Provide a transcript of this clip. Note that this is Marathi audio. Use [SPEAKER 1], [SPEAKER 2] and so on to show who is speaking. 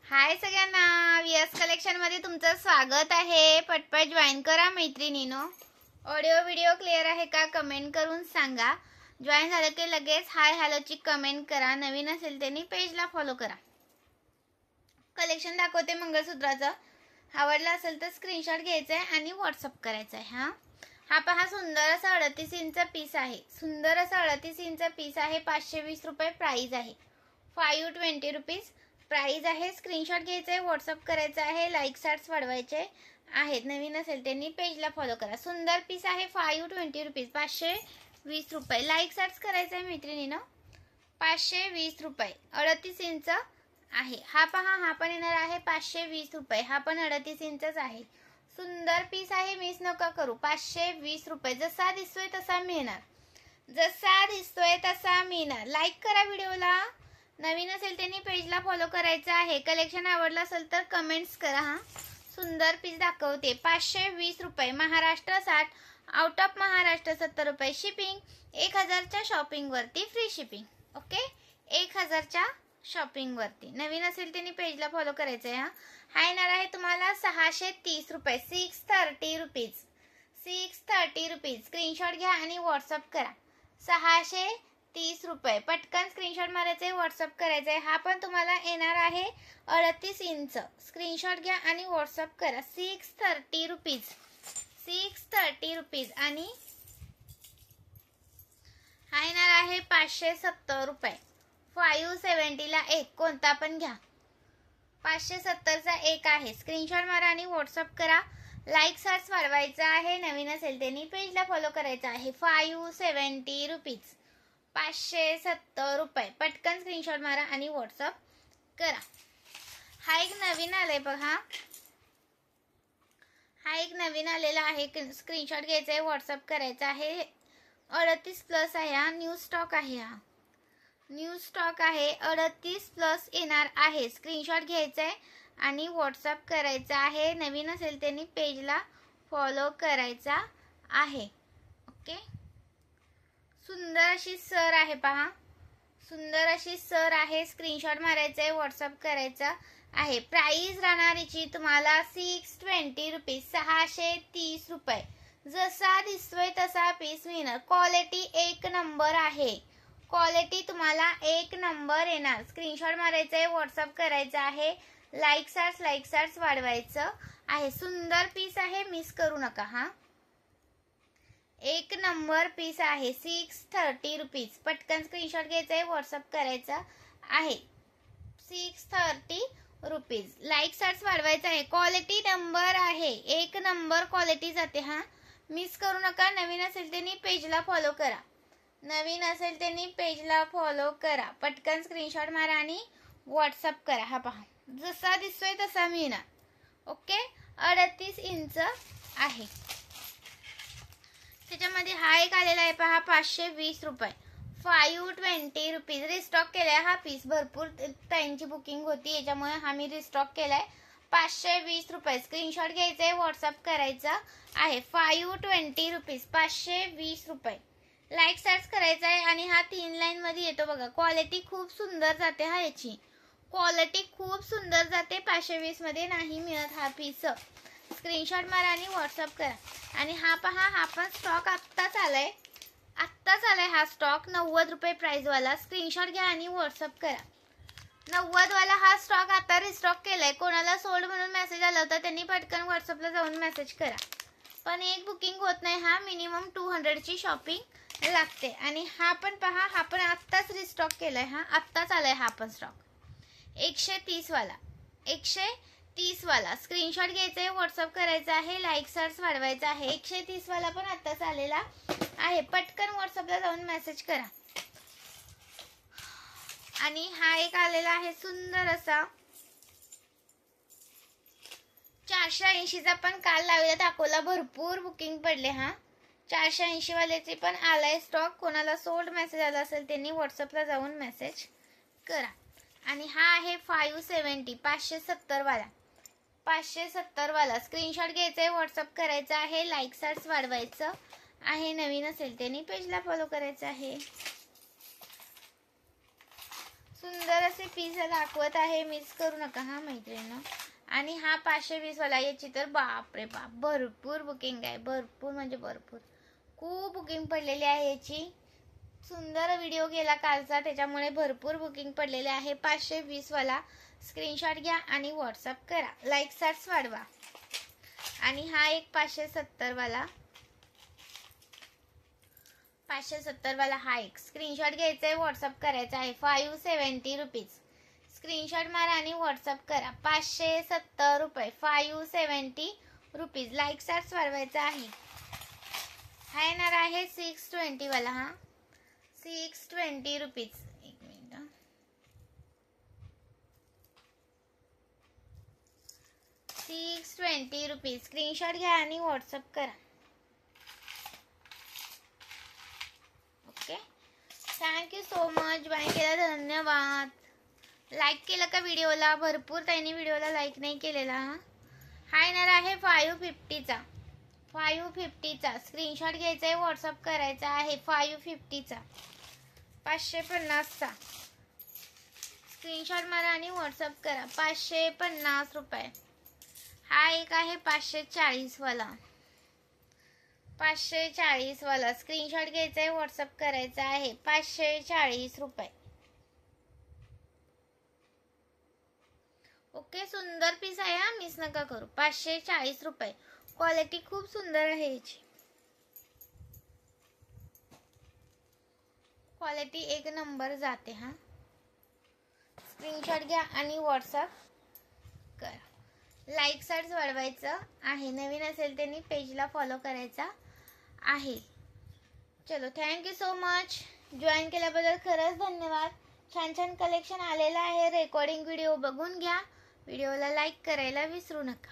[SPEAKER 1] हाय सगळ्यांना, व्हीएस कलेक्शन मध्ये तुमचं स्वागत आहे। पटपट जॉईन करा मैत्रिणींनो। ऑडिओ व्हिडिओ क्लिअर आहे का कमेंट करून सांगा। जॉईन झालं की लगेच हाय हॅलो ची कमेंट करा। नवीन असेल त्यांनी पेजला फॉलो करा। कलेक्शन दाखवते मंगळसूत्राचं। आवडलं असेल तर स्क्रीनशॉट घ्यायचा आहे आणि व्हॉट्सअप करायचा आहे। हा पहा, सुंदर असा 38 इंच पीस आहे। सुंदर असा 38 इंच पीस आहे। 520 रुपये प्राइस आहे। 520 रुपीज प्राइस आहे। स्क्रीनशॉट घ्यायचा आहे, व्हॉट्सअप करायचा आहे, लाईक स्टार्स वाढवायचे आहेत। नवीन असेल त्यांनी पेजला फॉलो करा। सुंदर पीस आहे। 520 रुपीज, 520 रुपये। लाईक स्टार्स करायचं आहे मैत्रिणींनो। 520 रुपये, 38 इंच आहे। हा पहा, हा पण येणार आहे 520 रुपये। हा पण 38 इंचच आहे। सुंदर पीस आहे, मिस नका करू। 520 रुपये। जसा दिसतोय तसा मिळणार, जसा दिसतोय तसा मिळणार। लाईक करा व्हिडिओला। नवीन असेल त्यांनी पेजला फॉलो करायचं आहे। कलेक्शन आवडलं असेल तर कमेंट्स करा। सुंदर पीस दाखवते। 520 रुपये, महाराष्ट्र 60, आउट ऑफ महाराष्ट्र 70 रुपये शिपिंग। 1000च्या शॉपिंग वरती फ्री शिपिंग। ओके, 1000च्या शॉपिंग वरती। नवीन असेल त्यांनी पेजला फॉलो करायचं आहे। हा येणार आहे तुम्हाला 630 रुपये, 630 रुपीज, 630 रुपीज। स्क्रीनशॉट घ्या आणि व्हॉट्सअप करा। 630 रुपये। पटकन स्क्रीनशॉट मारायचे, व्हॉट्सअप करायचे। हा पण तुम्हाला येणार आहे 38 इंच। स्क्रीनशॉट घ्या आणि व्हॉट्सअप करा। 630 रुपीज, 630 रुपीज। आणि हा येणार आहे 570 रुपये। 570 ला एक, कोणता पण घ्या। 570 चा एक आहे। स्क्रीनशॉट मारा आणि व्हॉट्सअप करा। लाईक सर्च वाढवायचा आहे। नवीन असेल त्यांनी पेजला फॉलो करायचा आहे। 570 रुपीज, 570 रुपये। पटकन स्क्रीनशॉट मारा आणि व्हॉट्सअप करा। हा एक नवीन आलाय बघा, हा एक नवीन आलेला आहे। स्क्रीनशॉट घ्यायचा आहे, व्हॉट्सअप करायचा आहे। 38 प्लस आहे। हा न्यू स्टॉक आहे। हा न्यू स्टॉक आहे। 38 प्लस येणार आहे। स्क्रीनशॉट घ्यायचा आहे आणि व्हॉट्सअप करायचा आहे। नवीन असेल त्यांनी पेजला फॉलो करायचा आहे। ओके, सुंदर अशी सर आहे पहा, सुंदर अशी सर आहे। स्क्रीनशॉट मारायचा आहे, व्हॉट्सअप करायचा आहे। प्राइस राहणार याची तुम्हाला 620 रुपीज, 630 रुपये। जसा दिसतोय तसा पीस मिळणार। क्वालिटी एक नंबर आहे। क्वालिटी तुम्हाला एक नंबर येणार। स्क्रीनशॉट मारायचा आहे, व्हॉट्सअप करायचा आहे। लाईक स्टार्स वाढवायचं आहे। सुंदर पीस आहे, मिस करू नका। हा एक नंबर पीस आहे। 630 रुपीज। पटकन स्क्रीनशॉट घ्यायचा आहे, व्हॉट्सअप करायचा आहे। 630 रुपीज। लाईक स्टार्स वाढवायचा आहे। क्वालिटी नंबर आहे, एक नंबर क्वालिटी जाते। हा मिस करू नका। नवीन असेल त्यांनी पेजला फॉलो करा। नवीन असेल त्यांनी पेजला फॉलो करा। पटकन स्क्रीनशॉट मारा आणि व्हॉट्सअप करा। हा पहा, जसा दिसतोय तसा मिळणार। ओके, 38 इंच आहे। त्याच्यामध्ये हा एक आलेला आहे पहा, 520 रुपये, 520 रुपीज। रिस्टॉक केलाय हा पीस। भरपूर टाइमची बुकिंग होती, याच्यामुळे हा मी रिस्टॉक केलाय। 520 रुपये। स्क्रीनशॉट घ्यायचा आहे, व्हॉट्सअप करायचा आहे। 520 रुपीज, 520 रुपये। लाईक स्टार्स करायचा आहे आणि हा 3 लाईन मध्ये येतो बघा। क्वालिटी खूप सुंदर जाते। हा याची क्वालिटी खूप सुंदर जाते। 520 मध्ये नाही मिळत हा पीस। स्क्रीनशॉट मारा आणि व्हॉट्सअप करा। आणि हा पहा, हा पण स्टॉक आत्ताच आलाय, आत्ताच आलाय हा स्टॉक। 90 रुपये प्राइस वाला। स्क्रीनशॉट घ्या आणि व्हॉट्सअप करा। 90 वाला हा स्टॉक आता रिस्टॉक केलाय। कोणाला सोल्ड म्हणून मेसेज आला होता त्यांनी पटकन व्हॉट्सअपला जाऊन मेसेज करा। पण एक बुकिंग होत नाही। हा मिनिमम 200 ची शॉपिंग लागते। आणि हा पण पहा, हा पण आत्ताच रिस्टॉक केलाय। हा आत्ताच आलाय हा पण स्टॉक। 130 वाला, 130 वाला। स्क्रीनशॉट घ्यायचा आहे, व्हॉट्सअप करायचा आहे। लाईक स्टार्स वाढवायचा आहे। 130 वाला पण आत्ताच आलेला आहे। पटकन व्हॉट्सअपला जाऊन मेसेज करा। आणि हा एक आलेला आहे सुंदर असा 480 चा, पण काल लावलेला दाखवला। भरपूर बुकिंग पडले। हा 480 वाल्याचे पण आलाय स्टॉक। कोणाला सोल्ड मेसेज आला असेल त्यांनी व्हॉट्सअपला जाऊन मेसेज करा। आणि हा आहे 570, 570 वाला, 570 वाला। स्क्रीनशॉट घ्यायचा आहे, व्हॉट्सअप करायचा आहे। लाईक स्टार्स वाढवायचं आहे। नवीन असेल त्यांनी पेजला फॉलो करायचं आहे। सुंदर असे पीस दाखवत आहे, मिस करू नका हा मैत्रिणींनो. आणि हा 520 वाला. याची तर बापरे बाप भरपूर बुकिंग आहे, भरपूर म्हणजे भरपूर, खूप बुकिंग पडलेली आहे याची. सुंदर व्हिडिओ केला कालचा, त्याच्यामुळे भरपूर बुकिंग पडलेले आहे. 520 वाला स्क्रीनशॉट घ्या आणि व्हॉट्सअप करा, लाईक सर्च वाढवा. आणि हा एक 570 वाला, 570 वाला हा एक स्क्रीनशॉट घ्यायचा आहे, व्हॉट्सअप करायचा आहे. 570 रुपीज. स्क्रीनशॉट मारा आणि व्हॉट्सअप करा. 570 रुपये, 570 रुपीज. लाईक सर्च वाढवायचा आहे. हा येणार आहे 620 वाला. हा 620 रुपीज. एक मिनिट, 620 रुपीज. स्क्रीनशॉट घ्या आणि व्हॉट्सअप करा. Okay, thank you so much. Join केला धन्यवाद. लाईक केलं का व्हिडिओला? भरपूर त्यांनी व्हिडिओला लाईक नाही केलेला. हा येणार आहे 550चा, 550चा. स्क्रीनशॉट घ्यायचा आहे, व्हॉट्सअप करायचा आहे. 550चा, 550चा. स्क्रीनशॉट मारा आणि व्हॉट्सअप करा. 550 रुपये. हा एक आहे 540 वाला, 540 वाला. स्क्रीनशॉट घ्यायचा आहे, व्हॉट्सअप करायचा आहे. 540 रुपये. ओके, सुंदर पीस आहे हा, मिस नका करू. 540 रुपये. क्वालिटी खूप सुंदर आहे याची, क्वालिटी एक नंबर जाते. हा स्क्रीनशॉट घ्या आणि व्हॉट्सअप करा. लाईक सर्च वाढवायचं आहे. नवीन असेल त्यांनी पेजला फॉलो करायचा आहे. चलो, थँक्यू सो मच. जॉईन केल्याबद्दल खरंच धन्यवाद. छान छान कलेक्शन आलेलं आहे. रेकॉर्डिंग व्हिडिओ बघून घ्या. व्हिडिओला लाईक करायला विसरू नका.